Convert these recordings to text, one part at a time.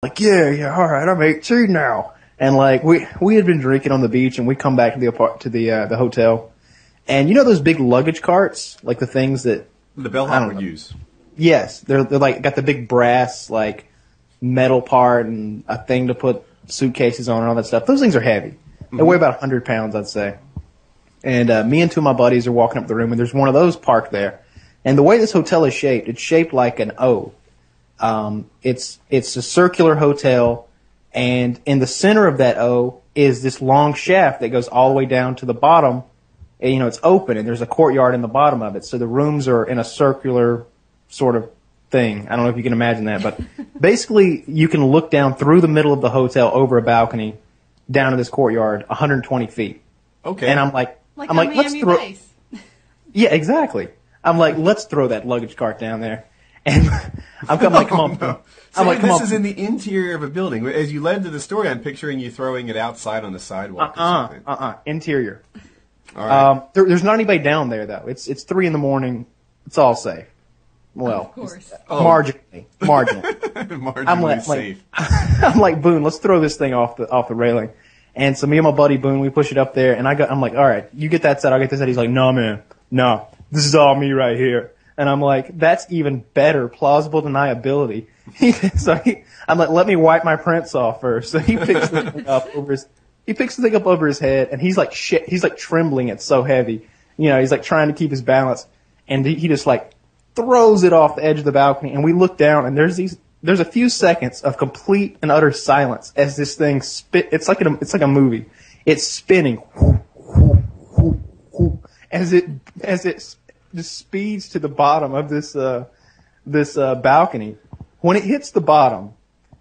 like, yeah, all right, I'm 18 now. And like, we had been drinking on the beach, and we come back to the hotel. And you know those big luggage carts? Like the things that the bellhop would use. Yes. They're like, got the big brass, like, metal part and a thing to put suitcases on and all that stuff. Those things are heavy. They weigh about 100 pounds, I'd say. And me and two of my buddies are walking up the room, and there's one of those parked there. And the way this hotel is shaped, it's shaped like an O. It's a circular hotel, and in the center of that O is this long shaft that goes all the way down to the bottom. And, you know, it's open, and there's a courtyard in the bottom of it. So the rooms are in a circular sort of thing. I don't know if you can imagine that, but basically you can look down through the middle of the hotel over a balcony down to this courtyard, 120 feet. Okay. And I'm like, let's throw. Base. Yeah, exactly. I'm like, let's throw that luggage cart down there. And I'm like, come on. No. So I'm like, this is in the interior of a building. As you led to the story, I'm picturing you throwing it outside on the sidewalk. Interior. All right. There's not anybody down there though. It's 3 a.m. It's all safe. Well, of course. Marginally. Marginally safe. I'm like, Boone, let's throw this thing off the railing. And so me and my buddy Boone, we push it up there, and I'm like, all right, you get that side, I'll get this side. He's like, no, man, no, this is all me right here. And I'm like, that's even better, plausible deniability. I'm like, let me wipe my prints off first. So he picks the thing up over his head, and he's like, shit, he's like trembling. It's so heavy. You know, he's like trying to keep his balance, and he just like throws it off the edge of the balcony, and we look down, and there's a few seconds of complete and utter silence as this thing it's like a movie. It's spinning as it just speeds to the bottom of this balcony. When it hits the bottom,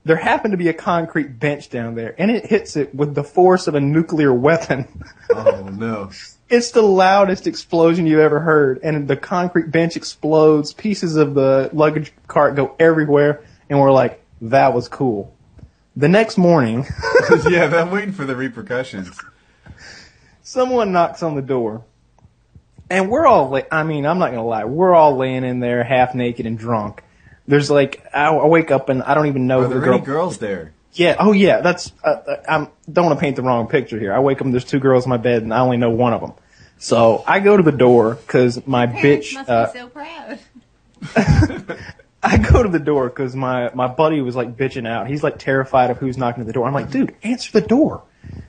there happened to be a concrete bench down there, and it hits it with the force of a nuclear weapon. Oh no. It's the loudest explosion you've ever heard, and the concrete bench explodes, pieces of the luggage cart go everywhere, and we're like, that was cool. The next morning... Yeah, I'm waiting for the repercussions. Someone knocks on the door, and we're all, I'm not going to lie, we're all laying in there half naked and drunk. There's like, I wake up and I don't even know who the girl... Are there any girls there? Yeah, oh yeah, that's, I don't want to paint the wrong picture here. I wake up and there's 2 girls in my bed and I only know one of them. So I go to the door because my bitch... must be so proud. I go to the door because my buddy was like bitching out. He's like terrified of who's knocking at the door. I'm like, dude, answer the door.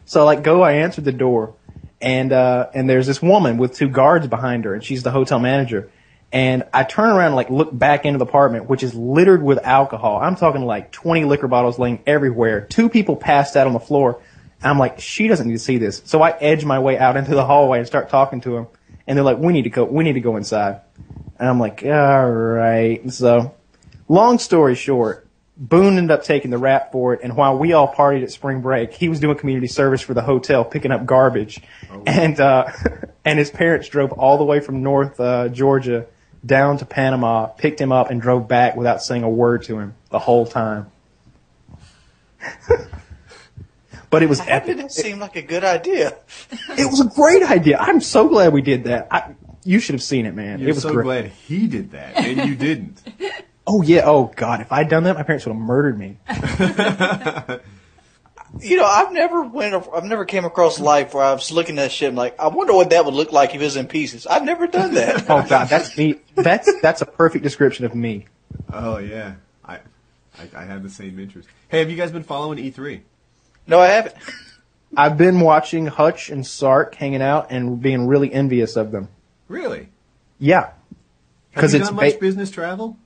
So I answered the door, and there's this woman with 2 guards behind her, and she's the hotel manager. And I turn around and like look back into the apartment, which is littered with alcohol. I'm talking like 20 liquor bottles laying everywhere. 2 people passed out on the floor. And I'm like, she doesn't need to see this. So I edge my way out into the hallway and start talking to them. And they're like, we need to go inside. And I'm like, all right. So, long story short, Boone ended up taking the rap for it. And while we all partied at spring break, he was doing community service for the hotel, picking up garbage. Oh. And his parents drove all the way from North Georgia down to Panama, picked him up, and drove back without saying a word to him the whole time. But it was epic. That didn't seem like a good idea. It was a great idea. I'm so glad we did that. You should have seen it, man. You're it was so great. Glad he did that, and you didn't. Oh, yeah. Oh, God. If I'd done that, my parents would have murdered me. You know, I've never came across life where I was looking at shit and like, I wonder what that would look like if it was in pieces. I've never done that. Oh, God. That's me. That's a perfect description of me. Oh, yeah. I have the same interest. Hey, have you guys been following E3? No, I haven't. I've been watching Hutch and Sark hanging out and being really envious of them. Really? Yeah. Have you done much business travel?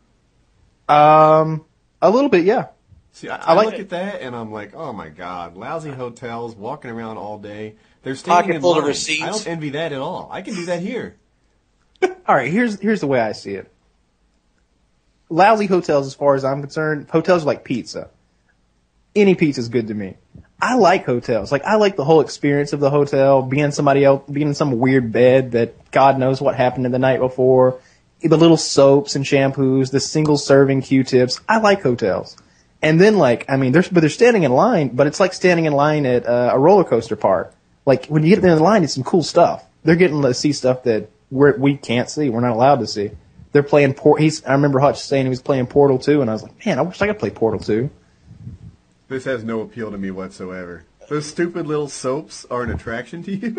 A little bit, yeah. See, I look at that and I'm like, oh my God, lousy hotels, walking around all day. They're standing in line. Pocket full of receipts. I don't envy that at all. I can do that here. All right, here's the way I see it. Lousy hotels, as far as I'm concerned, hotels are like pizza. Any pizza's good to me. I like hotels. Like, I like the whole experience of the hotel, being somebody else, being in some weird bed that God knows what happened the night before, the little soaps and shampoos, the single serving Q-tips. I like hotels. And then, they're standing in line, but it's like standing in line at a roller coaster park. Like, when you get in the line, it's some cool stuff. They're getting to see stuff that we can't see. We're not allowed to see. They're playing I remember Hutch saying he was playing Portal 2, and I was like, man, I wish I could play Portal 2. This has no appeal to me whatsoever. Those stupid little soaps are an attraction to you?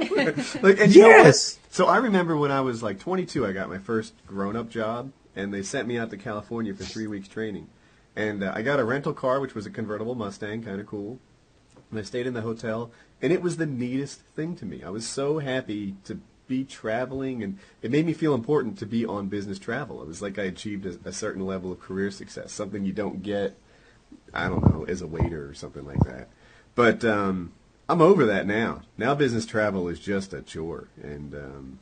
Like, and you know what? So I remember when I was like 22, I got my first grown-up job, and they sent me out to California for 3 weeks training. And I got a rental car, which was a convertible Mustang, kind of cool. And I stayed in the hotel, and it was the neatest thing to me. I was so happy to be traveling, and it made me feel important to be on business travel. It was like I achieved a certain level of career success, something you don't get, I don't know, as a waiter or something like that. But I'm over that now. Now business travel is just a chore, and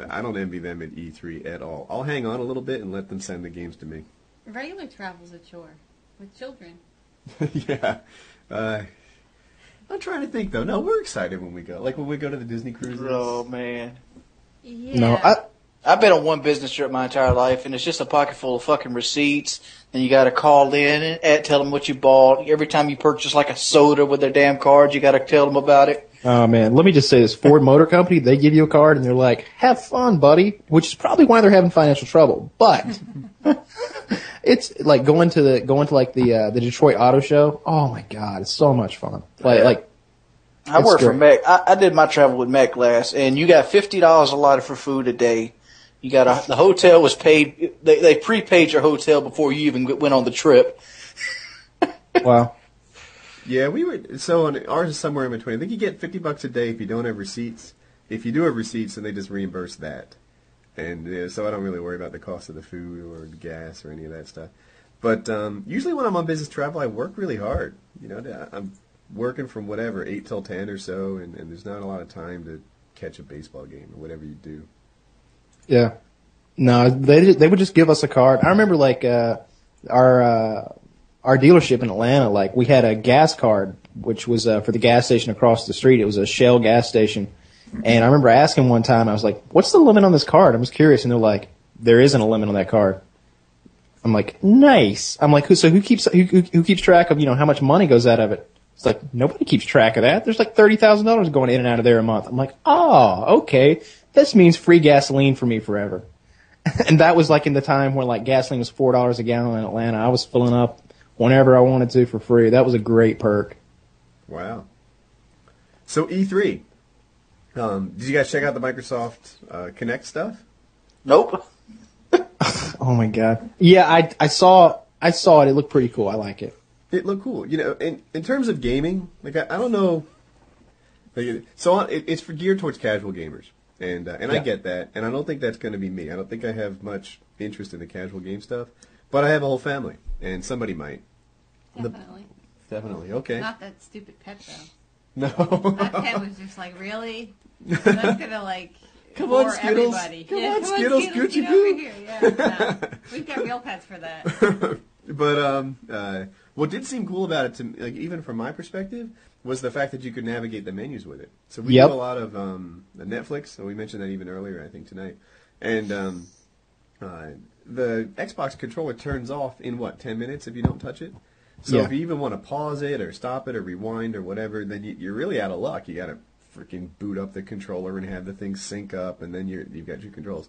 I don't envy them at E3 at all. I'll hang on a little bit and let them send the games to me. Regular travel's a chore with children. Yeah. I'm trying to think, though. No, we're excited when we go. Like when we go to the Disney cruises. Oh, man. Yeah. No, I've been on one business trip my entire life, and it's just a pocket full of fucking receipts. And you got to call in and tell them what you bought. Every time you purchase like a soda with their damn cards, you got to tell them about it. Oh, man. Let me just say this. Ford Motor Company, they give you a card, and they're like, have fun, buddy, which is probably why they're having financial trouble. But it's like going to the Detroit Auto Show. Oh, my God. It's so much fun. I work for Mac. I did my travel with Mac last, and you got $50 allotted for food a day. You got the hotel was paid. They prepaid your hotel before you even went on the trip. Wow. Yeah, ours is somewhere in between. I think you get $50 a day if you don't have receipts. If you do have receipts, then they just reimburse that. And so I don't really worry about the cost of the food or the gas or any of that stuff. But usually when I'm on business travel, I work really hard. I'm working from 8 till 10 or so, and there's not a lot of time to catch a baseball game or whatever you do. Yeah. No, they would just give us a card. I remember our dealership in Atlanta, we had a gas card, which was for the gas station across the street. It was a Shell gas station. And I remember asking one time, I was like, what's the limit on this card? I was curious, and they're like, there isn't a limit on that card. I'm like, nice. I'm like, who keeps track of, how much money goes out of it? It's like, nobody keeps track of that. There's like $30,000 going in and out of there a month. I'm like, oh, okay. This means free gasoline for me forever. And that was in the time when gasoline was $4 a gallon in Atlanta. I was filling up whenever I wanted to for free. That was a great perk. Wow. So E3, did you guys check out the Microsoft Connect stuff? Nope. Oh my God. Yeah, I saw it. It looked pretty cool. I like it. It looked cool. In terms of gaming, I don't know. So it's geared towards casual gamers, and I get that, and I don't think that's going to be me. I don't think I have much interest in the casual game stuff, but I have a whole family, and somebody might. Definitely. Definitely. Okay. Not that stupid pet though. No. That pet was just really. That's gonna Come on, Skittles. Everybody. Come on, Skittles. Gucci get over here. Yeah, no. We've got real pets for that. But what did seem cool about it, to even from my perspective, was the fact that you could navigate the menus with it. So we do a lot of Netflix, and we mentioned that even earlier, I think, tonight. And the Xbox controller turns off in 10 minutes if you don't touch it. So if you even want to pause it or stop it or rewind or whatever, then you're really out of luck. You got to freaking boot up the controller and have the thing sync up, and then you've got your controls.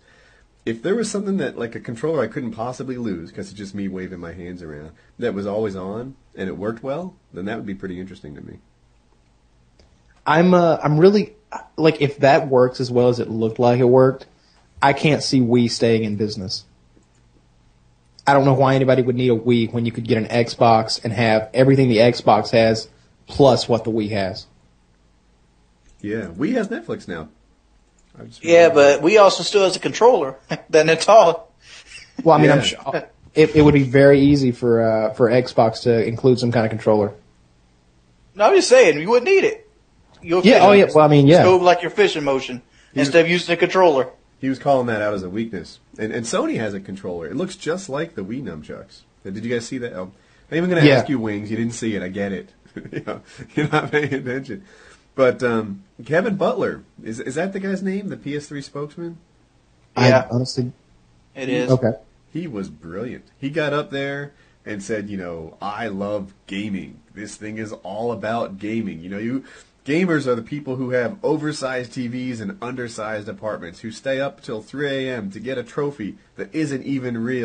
If there was something that, a controller I couldn't possibly lose, because it's just me waving my hands around, that was always on, and it worked well, then that would be pretty interesting to me. I'm really, if that works as well as it looked like it worked, I can't see Wii staying in business. I don't know why anybody would need a Wii when you could get an Xbox and have everything the Xbox has plus what the Wii has. Yeah, Wii has Netflix now. Yeah, but Wii also still has a controller. Then it's all. Well, I mean, I'm sure it would be very easy for Xbox to include some kind of controller. No, I'm just saying, you wouldn't need it. Well, I mean, yeah. Just go like your fishing motion instead of using a controller. He was calling that out as a weakness. And Sony has a controller. It looks just like the Wii nunchucks. Did you guys see that? I'm even going to ask you, Wings. You didn't see it. I get it. You're not paying attention. But Kevin Butler, is that the guy's name, the PS3 spokesman? Yeah. Honestly, it is. Okay. He was brilliant. He got up there and said, I love gaming. This thing is all about gaming. Gamers are the people who have oversized TVs and undersized apartments, who stay up till 3 a.m. to get a trophy that isn't even real.